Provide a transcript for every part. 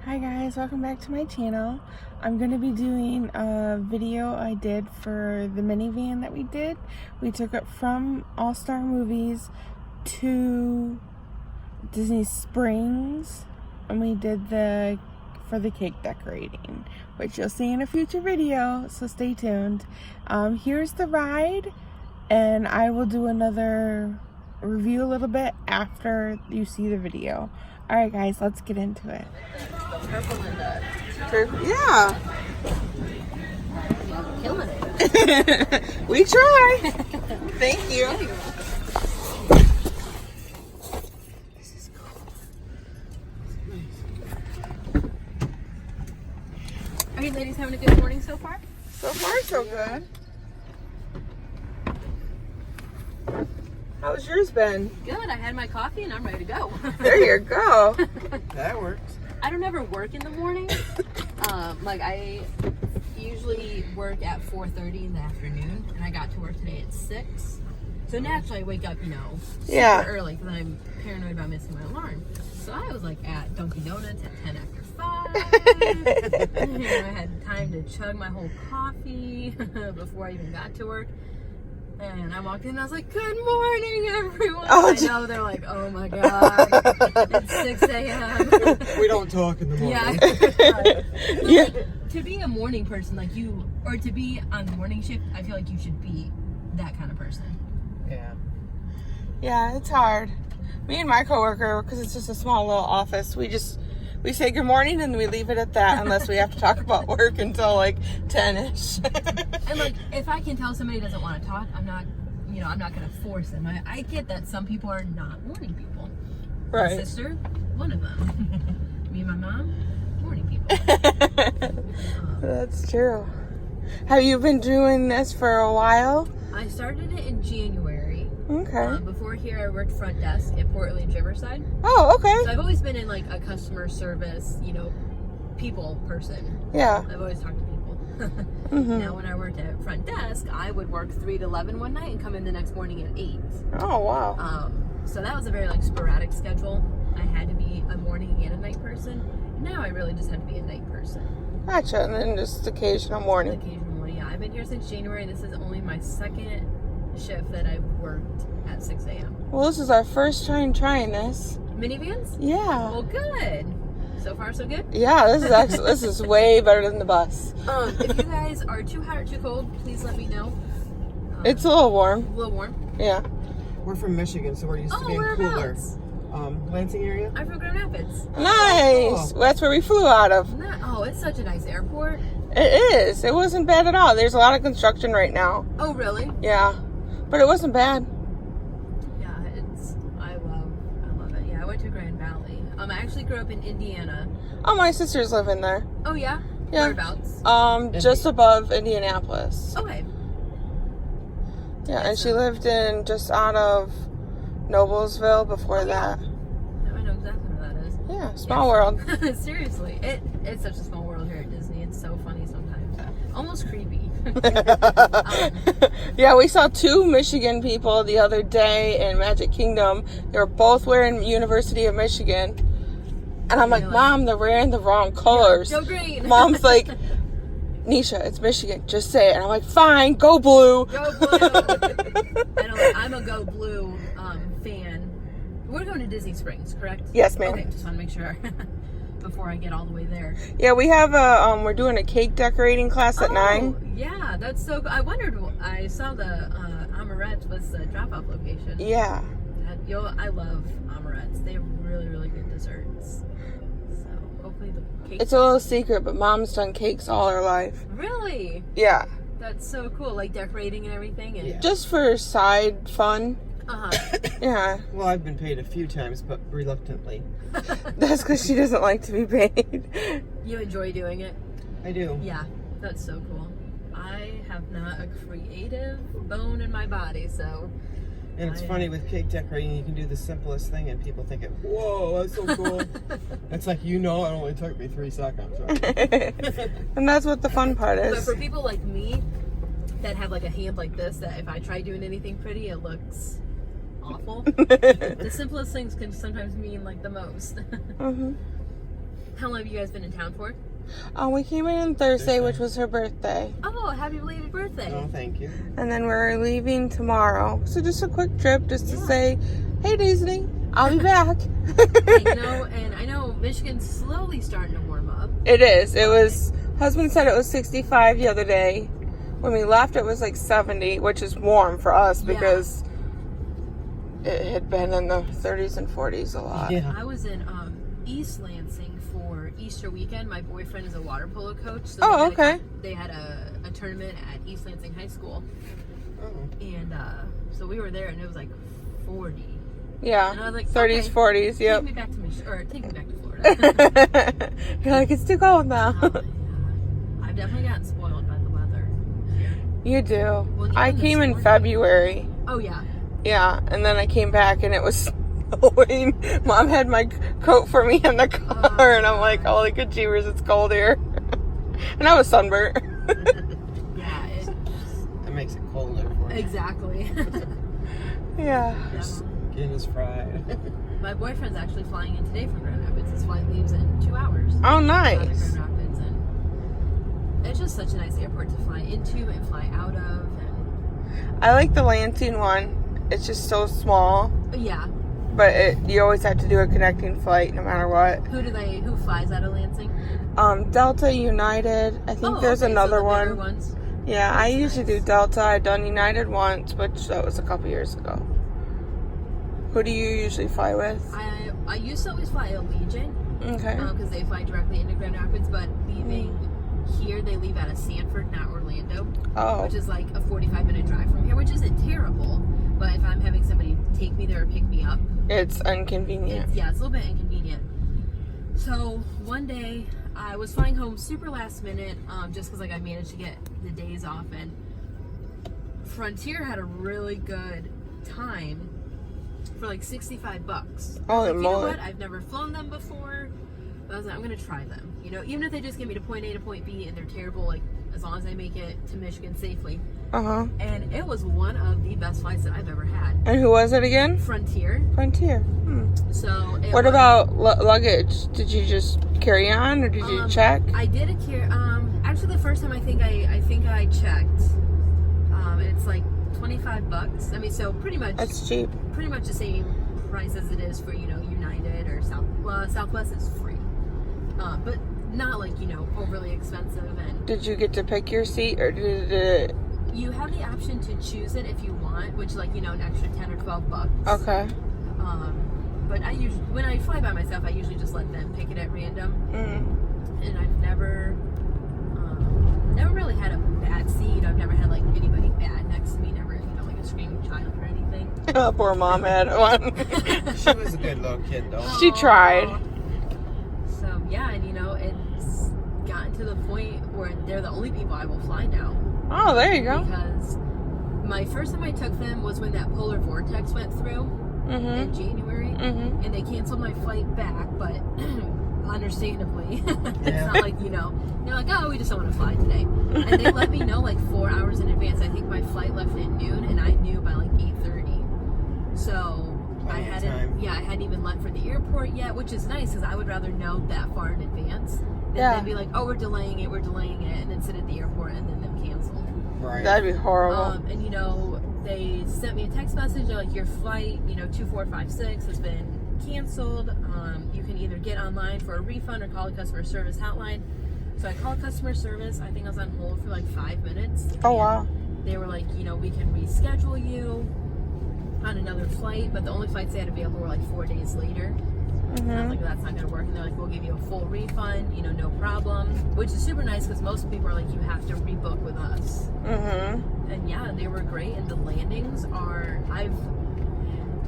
Hi guys, welcome back to my channel. I'm going to be doing a video I did for the minivan that we did. We took it from All Star Movies to Disney Springs, and we did for the cake decorating, which you'll see in a future video, so stay tuned. Here's the ride, and I will do another review a little bit after you see the video. Alright guys, let's get into it. Purple and Yeah. killing it. We try. Thank you. This is cool. Are you ladies having a good morning so far? So far, so good. How's yours been? Good. I had my coffee and I'm ready to go. There you go. That works. I don't ever work in the morning. Like I usually work at 4:30 in the afternoon, and I got to work today at 6. So naturally I wake up, super early because I'm paranoid about missing my alarm. So I was like at Dunkin' Donuts at 10 after 5. I had time to chug my whole coffee before I even got to work. And I walked in and I was like, good morning, everyone. Oh, I know, they're like, oh my God, it's 6 a.m. We don't talk in the morning. Yeah. Like, to be a morning person or to be on the morning shift, I feel like you should be that kind of person. Yeah. Yeah, it's hard. Me and my coworker, because it's just a small little office, we say good morning and we leave it at that unless we have to talk about work until like 10ish. And like, if I can tell somebody doesn't want to talk, I'm not going to force them. I get that some people are not morning people. Right. My sister, one of them. Me and my mom, morning people. That's true. Have you been doing this for a while? I started it in January. Okay. Before here, I worked front desk at Portland Riverside. Oh, okay. So I've always been in like a customer service, people person. Yeah. I've always talked to people. Mm-hmm. Now, when I worked at front desk, I would work 3 to 11 one night and come in the next morning at 8. Oh, wow. So that was a very sporadic schedule. I had to be a morning and a night person. Now I really just have to be a night person. Gotcha. And then just occasional morning. Occasionally, yeah. I've been here since January. This is only my second shift that I've worked at 6 a.m. Well, this is our first time trying this. Minivans? Yeah. Well, good. So far, so good? Yeah, this is way better than the bus. If you guys are too hot or too cold, please let me know. It's a little warm. A little warm. Yeah. We're from Michigan, so we're used to being cooler. Whereabouts? Lansing area? I'm from Grand Rapids. Nice. Oh. That's where we flew out of. It's such a nice airport. It is. It wasn't bad at all. There's a lot of construction right now. Oh, really? Yeah. But it wasn't bad. Yeah, I love it. Yeah, I went to Grand Valley. I actually grew up in Indiana. Oh, my sisters live in there. Oh, yeah? Yeah. Whereabouts? Just above Indianapolis. Okay. Yeah, and she lived in just out of Noblesville before that. Yeah, I know exactly where that is. Yeah, small world. Seriously, it's such a small world here at Disney. It's so funny sometimes. Almost creepy. Yeah, we saw 2 Michigan people the other day in Magic Kingdom. They were both wearing University of Michigan. And I'm like, Mom, they're wearing the wrong colors. Go green. Mom's like, Nisha, it's Michigan. Just say it. And I'm like, fine, go blue. Go blue. I'm a Go Blue fan. We're going to Disney Springs, correct? Yes, ma'am. Okay, just want to make sure before I get all the way there. Yeah, we have we're doing a cake decorating class at 9. Yeah, that's so cool. I wondered, I saw the Amorettes was the drop-off location. Yeah. I love Amorettes. They have really, really good desserts. So hopefully the cake. It's a little secret, but Mom's done cakes all her life. Really? Yeah. That's so cool, like decorating and everything. And Just for side fun. Yeah. Well, I've been paid a few times, but reluctantly. That's because she doesn't like to be paid. You enjoy doing it? I do. Yeah, that's so cool. I have not a creative bone in my body, so. And it's funny with cake decorating, you can do the simplest thing and people think, whoa, that's so cool. It's like, it only took me 3 seconds. Right? And that's what the fun part But is. for people like me that have like a hand like this, that if I try doing anything pretty, it looks awful. The simplest things can sometimes mean like the most. Mm-hmm. How long have you guys been in town for? We came in on Thursday, which was her birthday. Oh, happy belated birthday. Oh, thank you. And then we're leaving tomorrow. So just a quick trip just to say, hey, Disney, I'll be back. And I know Michigan's slowly starting to warm up. It is. It was, husband said it was 65 the other day. When we left, it was like 70, which is warm for us because it had been in the 30s and 40s a lot. Yeah. I was in East Lansing for Easter weekend. My boyfriend is a water polo coach. So they had a tournament at East Lansing High School. Oh. And so we were there, and it was like 40. Yeah, and I was like, 30s, okay, 40s, yep. Take me back to take me back to Florida. You're like, it's too cold now. I've definitely gotten spoiled by the weather. You do. Well, I came in February. Oh, yeah. Yeah, and then I came back and it was snowing. Mom had my coat for me in the car, and I'm like, holy good jeepers, it's cold here. And I was sunburnt. Yeah, That makes it colder for you. exactly. Yeah. Your skin is fried. My boyfriend's actually flying in today from Grand Rapids. His flight leaves in 2 hours. Oh, Out of nice. Grand Rapids, and it's just such a nice airport to fly into and fly out of. And I like the Lansing one. It's just so small, yeah, but you always have to do a connecting flight no matter what. who flies out of Lansing? Delta, United. I think there's okay, another so the bigger one. ones. Yeah, I That's usually nice. do Delta. I've done United once, which that was a couple years ago. Who do you usually fly with? I used to always fly Allegiant Okay. because they fly directly into Grand Rapids, but leaving here, they leave out of Sanford, not Orlando, Oh. which is like a 45-minute drive from here, which isn't terrible. But if I'm having somebody take me there or pick me up, It's inconvenient. it's a little bit inconvenient. So one day I was flying home super last minute, just because like I managed to get the days off, and Frontier had a really good time for like $65. Holy Like, you know moly. what? I've never flown them before, but I was like, I'm gonna try them. You know, even if they just get me to point A to point B and they're terrible, like as long as I make it to Michigan safely. Uh-huh. And it was one of the best flights that I've ever had. And who was it again? Frontier. Frontier. So it What was- about luggage? Did you just carry on or did you check? I did actually the first time I think I checked. It's like $25. I mean, so pretty much That's cheap. the same price as it is for, you know, United or Southwest is free. But not like, you know, overly expensive. And Did you get to pick your seat or did it? you have the option to choose it if you want, which like, you know, an extra 10 or 12 bucks. Okay. But I usually, when I fly by myself, I usually just let them pick it at random. Mm. And I've never really had a bad seat. I've never had like anybody bad next to me, never, you know, like a screaming child or anything. Poor mom had one. She was a good little kid, though. She tried. So yeah, and you know, it's gotten to the point where they're the only people I will fly now. Oh, there you go. Because my first time I took them was when that polar vortex went through in January, and they canceled my flight back, but understandably, it's not like, you know, they're like, oh, we just don't want to fly today, and they let me know like 4 hours in advance. I think my flight left at noon, and I knew by like 8:30. So I hadn't even left for the airport yet, which is nice because I would rather know that far in advance than then be like, oh, we're delaying it, and then sit at the airport and then them cancel. Right. That'd be horrible. And you know, they sent me a text message. They're like, your flight, you know, 2456 has been canceled. You can either get online for a refund or call a customer service hotline. So I called customer service. I think I was on hold for like 5 minutes. Oh, wow. They were like, you know, we can reschedule you on another flight, but the only flights they had available were like 4 days later. And I was like, that's not going to work. And they're like, we'll give you a full refund, you know, no problem. Which is super nice because most people are like, you have to rebook with us. And yeah, they were great. And the landings are,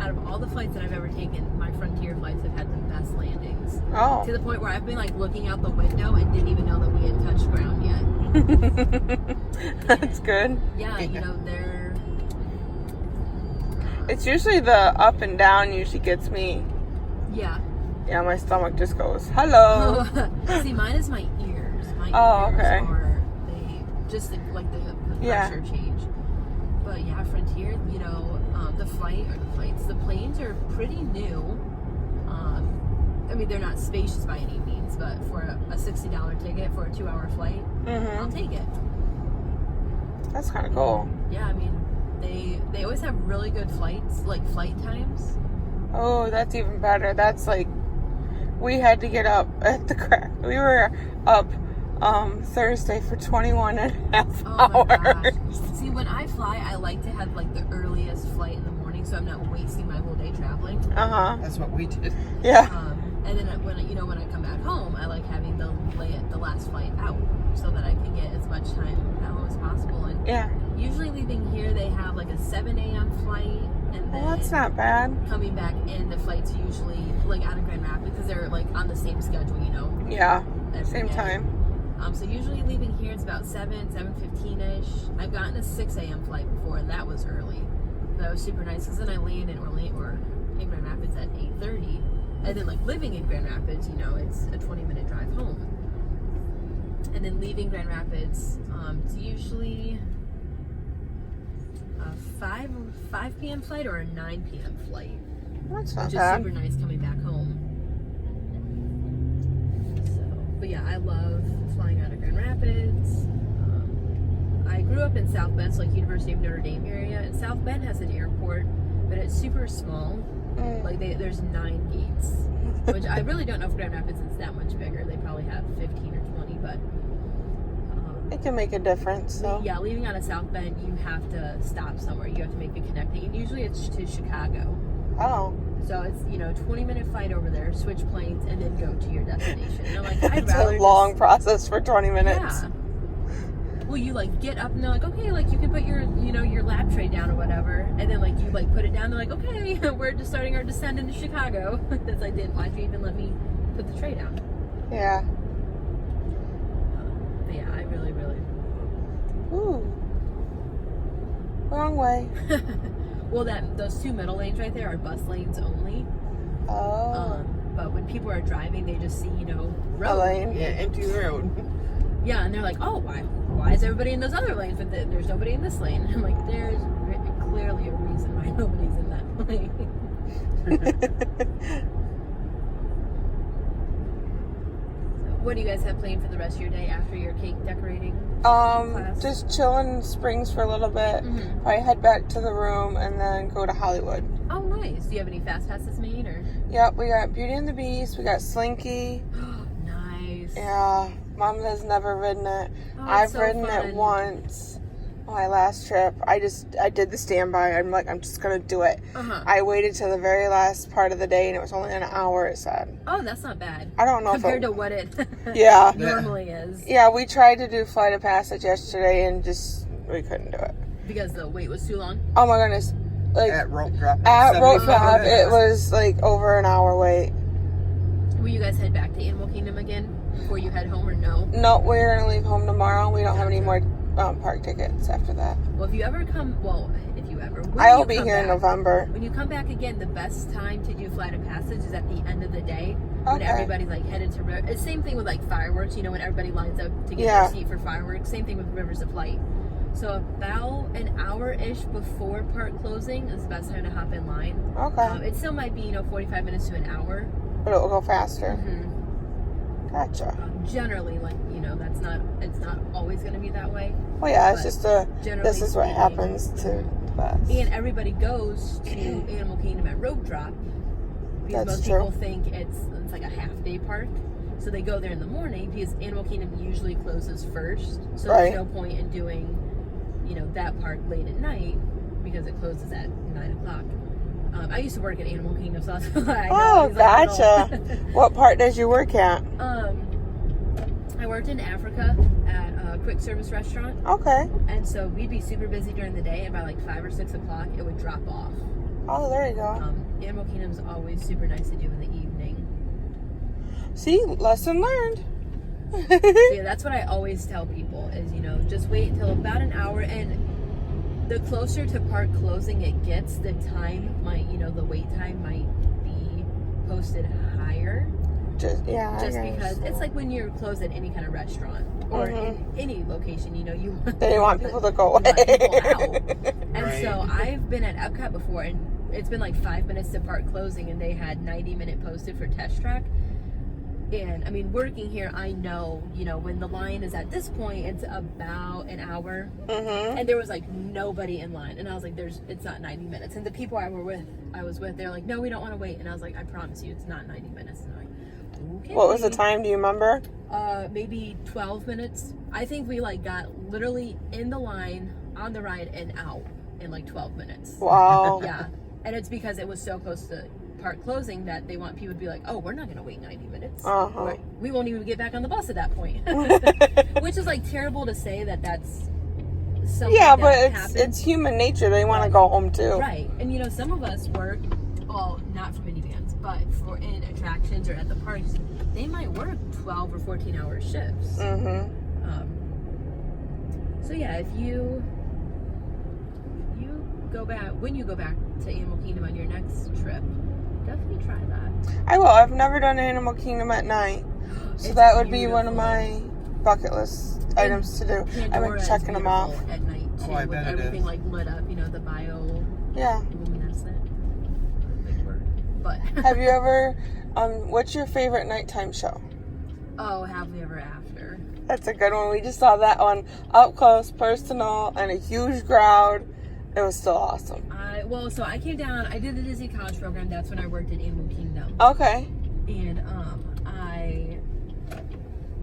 out of all the flights that I've ever taken, my Frontier flights have had the best landings. Oh. To the point where I've been like looking out the window and didn't even know that we had touched ground yet. That's good. Yeah, you know, they're... It's usually the up and down usually gets me. Yeah. Yeah, my stomach just goes, hello. See, mine is my ears. My Oh, ears okay. are, they just like the pressure change. But yeah, Frontier, you know, the planes are pretty new. I mean, they're not spacious by any means, but $60 ticket for a 2-hour flight, I'll take it. That's kind of cool. Yeah, I mean, they always have really good flights, like flight times. Oh, that's even better. That's like, we had to get up at the crack. We were up Thursday for 21 and a half hours. Oh my gosh. See, when I fly, I like to have like the earliest flight in the morning, so I'm not wasting my whole day traveling. That's what we did. Yeah. And then when I come back home, I like having the last flight out so that I can get as much time at home as possible. And Yeah. usually leaving here, they have like a 7 a.m. flight, and then Well, that's not bad. coming back in, the flights usually like out of Grand Rapids because they're like on the same schedule, you know. Yeah. every Same day. time. So usually leaving here, it's about 7:15ish. I've gotten a 6 a.m. flight before, and that was early. That was super nice because then I land in Grand Rapids at 8:30, and then like living in Grand Rapids, you know, it's a 20-minute drive home. And then leaving Grand Rapids, it's usually a 5 p.m. flight or a 9 p.m. flight, That's not which is bad. super nice coming back home. But yeah, I love flying out of Grand Rapids. I grew up in South Bend, so like University of Notre Dame area, and South Bend has an airport, but it's super small. Like there's 9 gates, which I really don't know if Grand Rapids is that much bigger. They probably have 15 or 20, but It can make a difference, so. yeah, leaving out of South Bend, you have to stop somewhere. You have to make a connecting, and usually it's to Chicago. Oh. So it's, 20-minute flight over there, switch planes, and then go to your destination. And I'm like, I'd It's rather a long process for 20 minutes. Yeah. Well, you like get up and they're like, okay, like you can put your, your lap tray down or whatever, and then like you like put it down. They're like, okay, we're just starting our descent into Chicago. Because I didn't. Why'd you even let me put the tray down? Yeah. But yeah, I really. Ooh. Wrong way. Well, those 2 middle lanes right there are bus lanes only. Oh. But when people are driving, they just see, A road. lane. Yeah, empty road. Yeah, and they're like, oh, why is everybody in those other lanes, but there's nobody in this lane? I'm like, there's clearly a reason why nobody's in that lane. So, what do you guys have planned for the rest of your day after your cake decorating class? Just chilling in Springs for a little bit. Probably head back to the room and then go to Hollywood. Oh, nice. Do you have any fast passes made, or? Yep, we got Beauty and the Beast. We got Slinky. Nice. Yeah, Mom has never ridden it. Oh, I've so ridden fun. it once. My last trip. I did the standby. I'm like, I'm just gonna do it. I waited till the very last part of the day, and it was only an hour. It said. Oh, that's not bad. I don't know compared if to what it Yeah. normally is. Yeah, we tried to do Flight of Passage yesterday, and we couldn't do it. Because the wait was too long. Oh my goodness! Like At rope drop. at rope 75 drop, minutes. it was like over an hour wait. Will you guys head back to Animal Kingdom again before you head home, or no? No, we're gonna leave home tomorrow. We don't have any more park tickets after that. Well, if you ever come, when I'll you be come here in back- November. When you come back again, the best time to do Flight of Passage is at the end of the day when Okay. everybody's like headed to. It's same thing with like fireworks. When everybody lines up to get Yeah. their seat for fireworks. Same thing with Rivers of Light. So about an hour-ish before park closing is the best time to hop in line. Okay, It still might be 45 minutes to an hour. but it will go faster. Gotcha. Generally, it's not always going to be that way. Well, yeah, it's But just generally this is what speaking- happens to us. And everybody goes to Animal Kingdom at rope drop because That's most true. people think it's like a half-day park. So they go there in the morning because Animal Kingdom usually closes first. So Right. there's no point in doing, that park late at night because it closes at 9 o'clock. I used to work at Animal Kingdom, so that's why I know Oh, exactly gotcha. What part did you work at? I worked in Africa at a quick service restaurant. Okay. And so we'd be super busy during the day, and by like 5 or 6 o'clock, it would drop off. Oh, there you go. Animal Kingdom's always super nice to do in the evening. See, lesson learned. So yeah, that's what I always tell people is, just wait until about an hour, and the closer to park closing it gets, the time might, the wait time might be posted higher. Just Because it's like when you're closed at any kind of restaurant or in any location, you want They want people to go away. you want people out. And Right. so I've been at Epcot before, and it's been like 5 minutes to park closing, and they had 90-minute posted for test track. And I mean, working here, I know, you know, when the line is at this point, it's about an hour. And there was like nobody in line, and I was like, it's not 90 minutes. And the people I was with, they're like, no, we don't want to wait. And I was like, I promise you, it's not 90 minutes. And I'm like, okay. What was the time? Do you remember? Maybe 12 minutes. I think we like got literally in the line on the ride and out in like 12 minutes. Wow. Yeah. And it's because it was so close to park closing that they want people to be like, oh, we're not going to wait 90 minutes. We won't even get back on the bus at that point. Which is like terrible to say that's something that it's human nature. They want to go home too. Right. And you know, some of us work, well, not for minivans, but for in attractions or at the parks, they might work 12 or 14 hour shifts. So yeah, if you go back, when you go back to Animal Kingdom on your next trip, definitely try that. I will. I've never done Animal Kingdom at night. So that would be one of my bucket list items to do. I've been checking them off. At night too, I with bet everything like lit up, you know, the bioluminescent. Big word. But have you ever, what's your favorite nighttime show? Oh, Happily Ever After. That's a good one. We just saw that one up close, personal, and a huge crowd. It was still awesome. So I came down, I did the Disney College program. That's when I worked at Animal Kingdom. Okay. And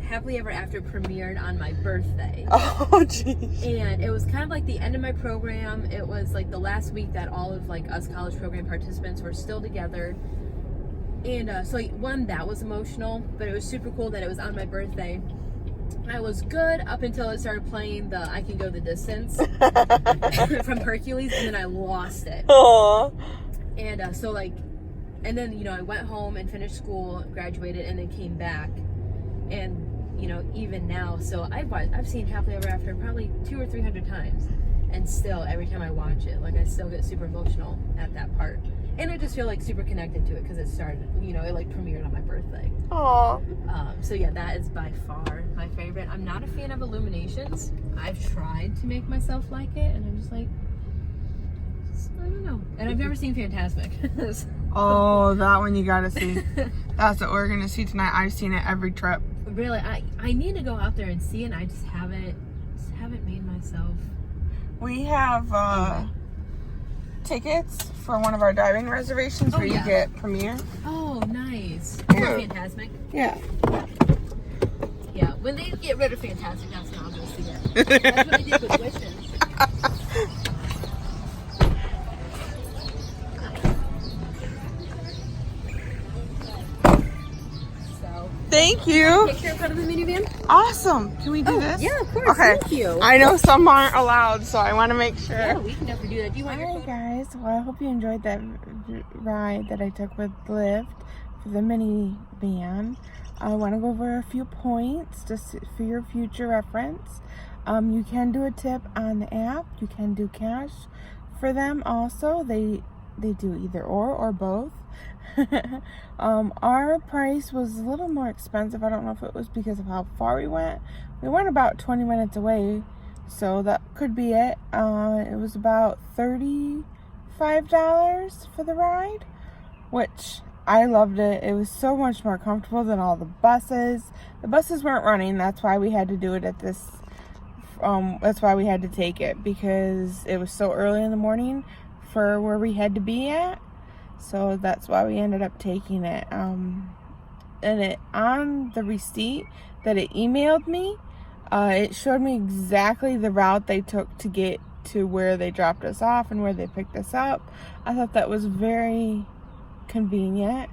Happily Ever After premiered on my birthday. Oh, jeez. And it was kind of like the end of my program. It was like the last week that all of like us college program participants were still together. And so one, that was emotional, but it was super cool that it was on my birthday. I was good up until it started playing the I Can Go the Distance from Hercules, and then I lost it. Aww. And so like, and then, you know, I went home and finished school, graduated, and then came back. And, you know, even now, so I've seen Happily Ever After probably 200 or 300 times. And still, every time I watch it, like, I still get super emotional at that part. And I just feel like super connected to it because it started, you know, it like premiered on my birthday. Aww. So yeah, that is by far my favorite. I'm not a fan of Illuminations. I've tried to make myself like it, and I'm just like, I don't know. And I've never seen Fantasmic. Oh, that one you gotta see. That's what we're gonna see tonight. I've seen it every trip. Really, I need to go out there and see it, and I just haven't made myself. We have tickets for one of our diving reservations where you get premiere. Oh, nice. Fantasmic? Yeah. Yeah, when they get rid of Fantasmic, that's when I'll go see it. That's what they did with Wishes. Thank you. Picture in front of the minivan? Awesome. Can we do this? Yeah, of course. Okay. Thank you. I know some aren't allowed, so I want to make sure. Yeah, we can definitely do that. Do you want your phone? Alright guys, well I hope you enjoyed that ride that I took with Lyft for the minivan. I want to go over a few points just for your future reference. You can do a tip on the app. You can do cash for them also. They do either or both. Our price was a little more expensive. I don't know if it was because of how far we went. We went about 20 minutes away, so that could be it. It was about $35 for the ride, which I loved it. It was so much more comfortable than all the buses. The buses weren't running. That's why we had to do it at this. That's why we had to take it, because it was so early in the morning for where we had to be at. So that's why we ended up taking it. And it on the receipt that it emailed me, it showed me exactly the route they took to get to where they dropped us off and where they picked us up. I thought that was very convenient.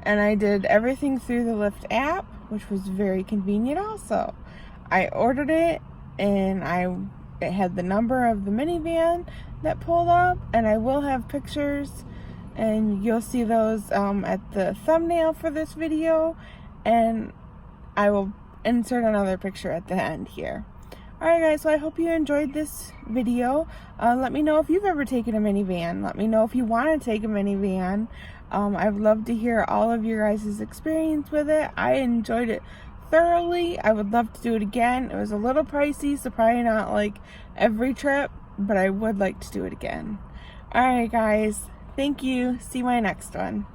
And I did everything through the Lyft app, which was very convenient also. I ordered it, and it had the number of the minivan that pulled up, and I will have pictures, and you'll see those at the thumbnail for this video, and I will insert another picture at the end here. Alright guys, so I hope you enjoyed this video. Let me know if you've ever taken a minivan. Let me know if you want to take a minivan. I'd love to hear all of your guys' experience with it. I enjoyed it thoroughly. I would love to do it again. It was a little pricey, so probably not like every trip, but I would like to do it again. Alright guys, thank you. See you in my next one.